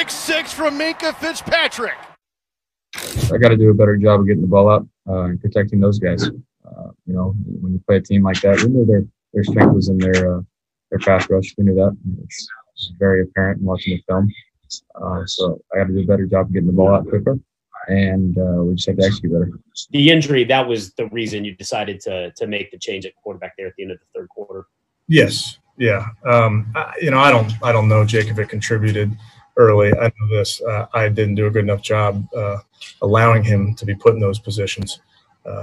pick six from Minkah Fitzpatrick. I got to do a better job of getting the ball out and protecting those guys. When you play a team like that, we knew their strength was in their pass rush. We knew that. It's very apparent in watching the film. So I got to do a better job of getting the ball out quicker, and we just have to execute better. The injury, that was the reason you decided to make the change at quarterback there at the end of the third quarter. Yes. Yeah. I don't know, Jake, if it contributed early. I know this. I didn't do a good enough job allowing him to be put in those positions.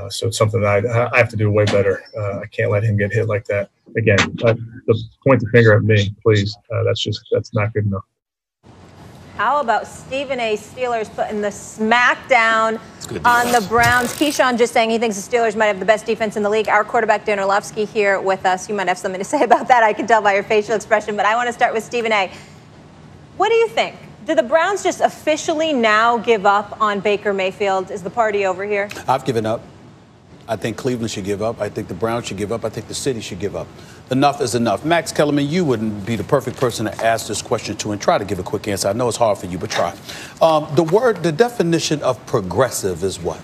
So it's something that I have to do way better. I can't let him get hit like that. Again, point the finger at me, please. That's not good enough. How about Stephen A. Steelers putting the smackdown on the Browns? Keyshawn just saying he thinks the Steelers might have the best defense in the league. Our quarterback, Dan Orlovsky, here with us. You might have something to say about that. I can tell by your facial expression. But I want to start with Stephen A. What do you think? Do the Browns just officially now give up on Baker Mayfield? Is the party over here? I've given up. I think Cleveland should give up. I think the Browns should give up. I think the city should give up. Enough is enough. Max Kellerman, you wouldn't be the perfect person to ask this question to and try to give a quick answer. I know it's hard for you, but try. The definition of progressive is what?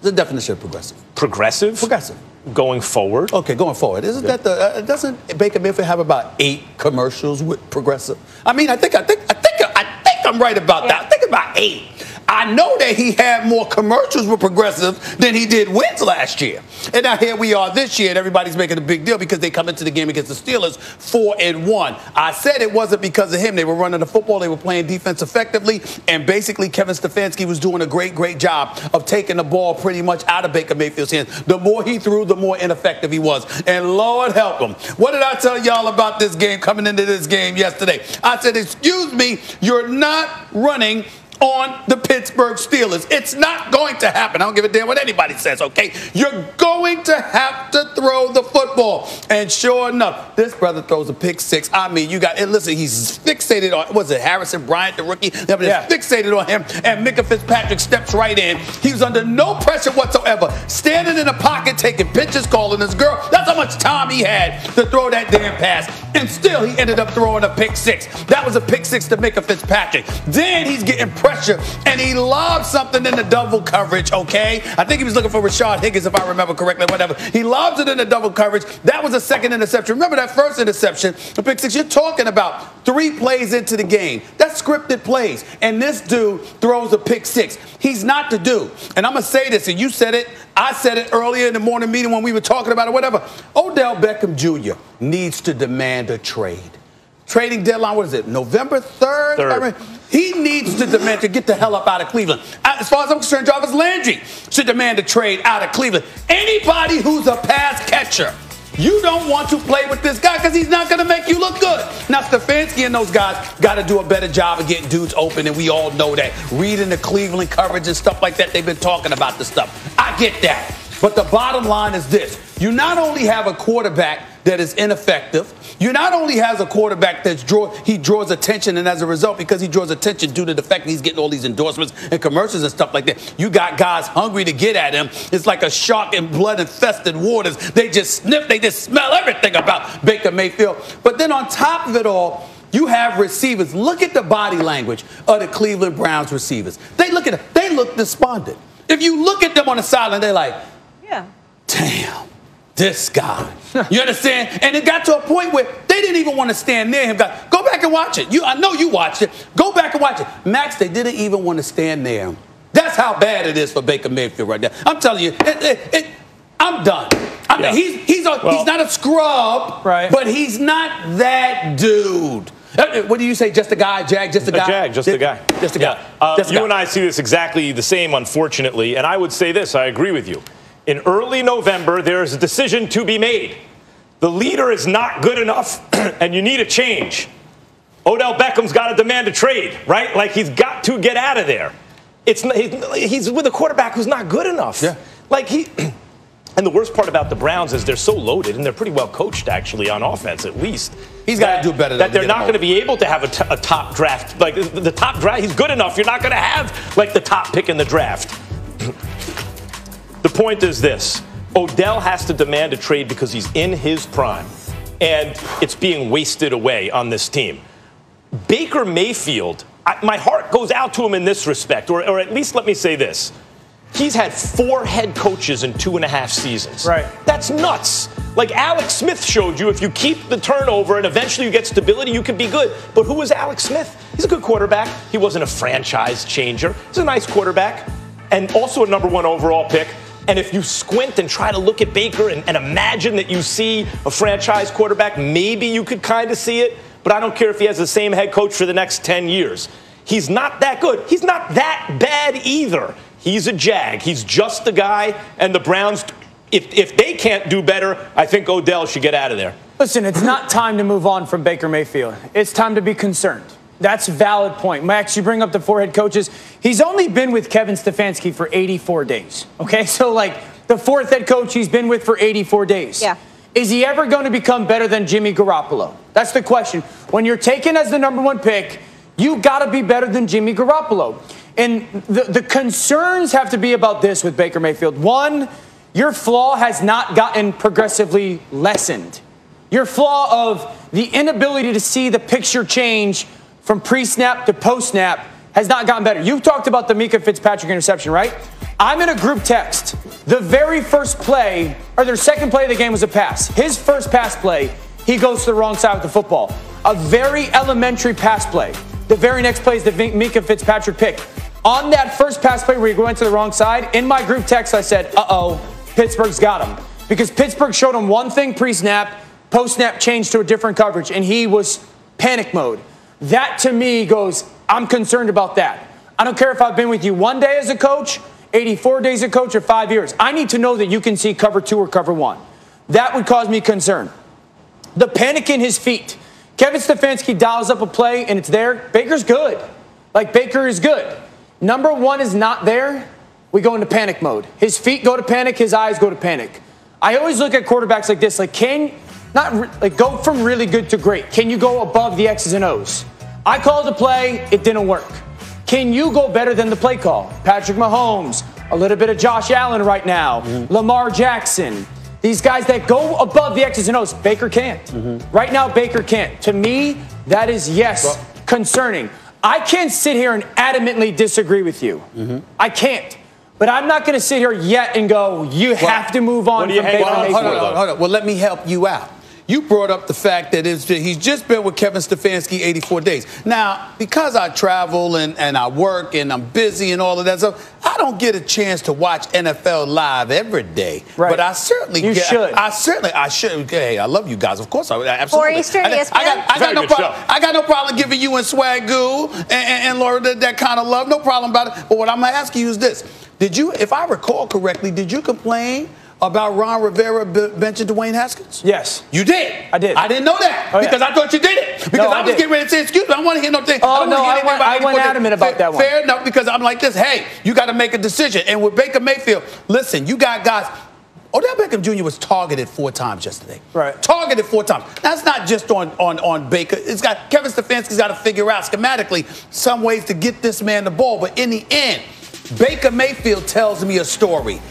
The definition of progressive. Progressive? Progressive. Going forward. Okay, going forward. Isn't that doesn't Baker Mayfield have about 8 commercials with progressive? I mean, I think I'm right about that. I think about 8. I know that he had more commercials with progressive than he did wins last year. And now here we are this year, and everybody's making a big deal because they come into the game against the Steelers 4-1. I said it wasn't because of him. They were running the football. They were playing defense effectively. And basically, Kevin Stefanski was doing a great job of taking the ball pretty much out of Baker Mayfield's hands. The more he threw, the more ineffective he was. And Lord help him. What did I tell y'all about this game coming into this game yesterday? I said, excuse me, you're not running on the Pittsburgh Steelers. It's not going to happen. I don't give a damn what anybody says, okay? You're going to have to throw the football. And sure enough, this brother throws a pick 6. I mean, listen, he's fixated on, was it Harrison Bryant, the rookie? Yeah. Fixated on him, and Minkah Fitzpatrick steps right in. He was under no pressure whatsoever, standing in the pocket, taking pitches, calling his girl. That's how much time he had to throw that damn pass. And still, he ended up throwing a pick 6. That was a pick 6 to Minkah Fitzpatrick. Then he's getting pressure, and he lobs something in the double coverage, okay? I think he was looking for Rashad Higgins, if I remember correctly, whatever. He lobs it in the double coverage. That was a second interception. Remember that first interception, the pick 6? You're talking about 3 plays into the game. That's scripted plays. And this dude throws a pick 6. He's not the dude. And I'm going to say this, and you said it. I said it earlier in the morning meeting when we were talking about it, whatever. Odell Beckham Jr. needs to demand a trade. Trading deadline, what is it, November 3rd? I mean, he needs to demand to get the hell up out of Cleveland. As far as I'm concerned, Jarvis Landry should demand a trade out of Cleveland. Anybody who's a pass catcher, you don't want to play with this guy because he's not going to make you look good. Now, Stefanski and those guys got to do a better job of getting dudes open, and we all know that. Reading the Cleveland coverage and stuff like that, they've been talking about this stuff. I get that. But the bottom line is this. You not only have a quarterback that is ineffective, you not only has a quarterback that draws attention, and as a result, because he draws attention due to the fact that he's getting all these endorsements and commercials and stuff like that, you got guys hungry to get at him. It's like a shark in blood-infested waters. They just sniff, they just smell everything about Baker Mayfield. But then on top of it all, you have receivers. Look at the body language of the Cleveland Browns receivers. They look despondent. If you look at them on the sideline, they're like, yeah, damn, this guy. You understand? And it got to a point where they didn't even want to stand near him. Go back and watch it. I know you watched it. Go back and watch it. Max, they didn't even want to stand near him. That's how bad it is for Baker Mayfield right now. I'm telling you, I'm done. He's not a scrub, right? But he's not that dude. What do you say? Just a guy, Jag? Just a guy? Just a guy. Just a guy. You and I see this exactly the same, unfortunately. And I would say this. I agree with you. In early November, there is a decision to be made. The leader is not good enough, and you need a change. Odell Beckham's got to demand a trade, right? Like, he's got to get out of there. He's with a quarterback who's not good enough. Yeah. And the worst part about the Browns is they're so loaded, and they're pretty well coached, actually, on offense, at least. He's got to do better. That they're not going to be able to have a top draft. Like, the top draft, he's good enough. You're not going to have, like, the top pick in the draft. The point is this. Odell has to demand a trade because he's in his prime, and it's being wasted away on this team. Baker Mayfield my heart goes out to him in this respect, or at least let me say this. He's had 4 head coaches in 2.5 seasons. Right. That's nuts. Like Alex Smith showed you, if you keep the turnover and eventually you get stability, you could be good. But who was Alex Smith? He's a good quarterback. He wasn't a franchise changer. He's a nice quarterback and also a #1 overall pick. And if you squint and try to look at Baker and imagine that you see a franchise quarterback, maybe you could kind of see it. But I don't care if he has the same head coach for the next 10 years. He's not that good. He's not that bad either. He's a Jag. He's just the guy. And the Browns, if they can't do better, I think Odell should get out of there. Listen, it's not time to move on from Baker Mayfield. It's time to be concerned. That's a valid point. Max, you bring up the 4 head coaches. He's only been with Kevin Stefanski for 84 days. Okay, so like the 4th head coach he's been with for 84 days. Yeah. Is he ever going to become better than Jimmy Garoppolo? That's the question. When you're taken as the #1 pick, you got to be better than Jimmy Garoppolo. And the concerns have to be about this with Baker Mayfield. 1, your flaw has not gotten progressively lessened. Your flaw of the inability to see the picture change from pre-snap to post-snap has not gotten better. You talked about the Mika Fitzpatrick interception, right? I'm in a group text. The very first play, or their second play of the game was a pass. His first pass play, he goes to the wrong side with the football. A very elementary pass play. The very next play is the Mika Fitzpatrick pick. On that first pass play where he went to the wrong side, in my group text I said, uh-oh, Pittsburgh's got him. Because Pittsburgh showed him one thing pre-snap, post-snap changed to a different coverage, and he was panic mode. That to me goes, I'm concerned about that. I don't care if I've been with you 1 day as a coach, 84 days as a coach, or 5 years. I need to know that you can see cover 2 or cover 1. That would cause me concern. The panic in his feet. Kevin Stefanski dials up a play and it's there. Baker's good. Like, Baker is good. #1 is not there. We go into panic mode. His feet go to panic. His eyes go to panic. I always look at quarterbacks like this. Like, go from really good to great. Can you go above the X's and O's? I called a play. It didn't work. Can you go better than the play call? Patrick Mahomes, a little bit of Josh Allen right now, Lamar Jackson. These guys that go above the X's and O's, Baker can't. Right now, Baker can't. To me, that is, concerning. I can't sit here and adamantly disagree with you. I can't. But I'm not going to sit here yet and go, you have to move on from Baker Mayfield. Hold on. Well, let me help you out. You brought up the fact that he's just been with Kevin Stefanski 84 days. Now, because I travel and I work and I'm busy and all of that stuff, I don't get a chance to watch NFL live every day. Right. But I certainly should. I should. Hey, I love you guys. Of course, I absolutely. 4 Eastern, ESPN. I got no problem giving you and Swagoo and Laura that kind of love. No problem about it. But what I'm going to ask you is this. Did you, if I recall correctly, did you complain about Ron Rivera benching Dwayne Haskins? Yes. You did? I did. I didn't know that because I thought you did it. Because I was getting ready to say, excuse me, I don't want to hear no thing. Oh, no, I went adamant about that one. Fair enough, because I'm like this. Hey, you got to make a decision. And with Baker Mayfield, listen, you got guys. Odell Beckham Jr. was targeted 4 times yesterday. Right. Targeted 4 times. That's not just on Baker. It's got Kevin Stefanski's got to figure out schematically some ways to get this man the ball. But in the end, Baker Mayfield tells me a story.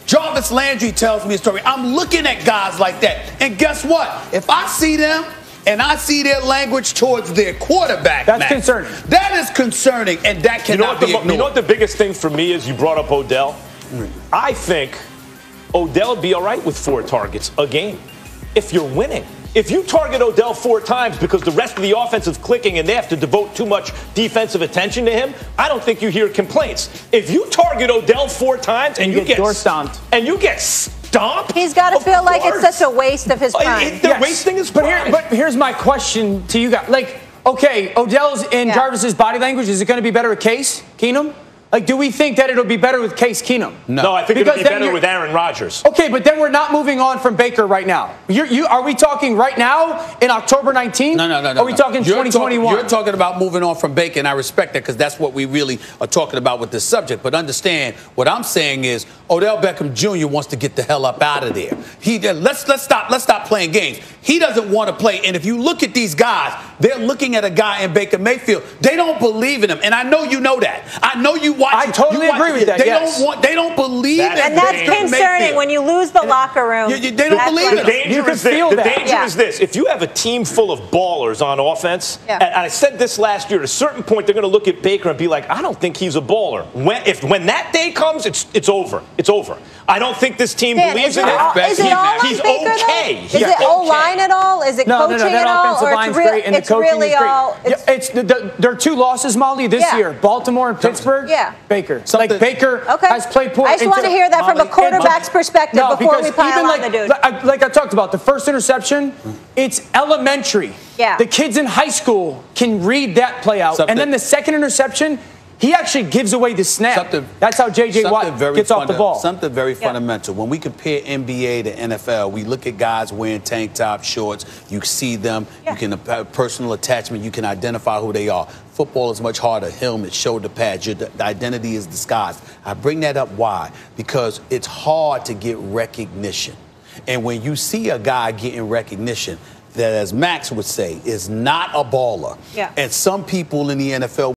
Jarvis Landry tells me a story. I'm looking at guys like that. And guess what? If I see them and I see their language towards their quarterback, that's concerning. That is concerning, and that cannot be ignored. You know what the biggest thing for me is? You brought up Odell. I think Odell would be all right with 4 targets a game if you're winning. If you target Odell 4 times because the rest of the offense is clicking and they have to devote too much defensive attention to him, I don't think you hear complaints. If you target Odell 4 times and you get door stomped, he's got to feel like it's such a waste of his prime. They're wasting his prime. But here's my question to you guys. Like, okay, Odell's in Jarvis's body language. Is it going to be better with Case Keenum? Like, do we think that it'll be better with Case Keenum? No, I think it'll be better with Aaron Rodgers. Okay, but then we're not moving on from Baker right now. Are we talking right now in October 19th? No. Are we talking 2021? You're talking about moving on from Baker, and I respect that because that's what we really are talking about with this subject. But understand, what I'm saying is Odell Beckham Jr. wants to get the hell up out of there. Let's stop playing games. He doesn't want to play. And if you look at these guys, they're looking at a guy in Baker Mayfield. They don't believe in him. And I know you know that. I know you watch. I totally agree with that. They don't believe it. And that's concerning when you lose the locker room. They don't believe The it. danger is this. If you have a team full of ballers on offense, and I said this last year, at a certain point, they're going to look at Baker and be like, I don't think he's a baller. When that day comes, it's over. It's over. I don't think this team believes in it. Is it all He's on Baker, okay. though? Is it O-line at all? Is it coaching at all? Or it's really all? There are 2 losses, Molly, this year. Baltimore and Pittsburgh. Yeah. Baker. Like Baker has played poor. I just want to hear that from a quarterback's perspective before we pile on the dude. Like I talked about, the first interception, it's elementary. Yeah. The kids in high school can read that play out. And then the second interception, he actually gives away the snap. That's how J.J. Watt gets off the ball. Something very fundamental. When we compare NBA to NFL, we look at guys wearing tank top shorts. You see them. You can have personal attachment. You can identify who they are. Football is much harder. Helmet, shoulder pads. The identity is disguised. I bring that up. Why? Because it's hard to get recognition. And when you see a guy getting recognition, that, as Max would say, is not a baller. And some people in the NFL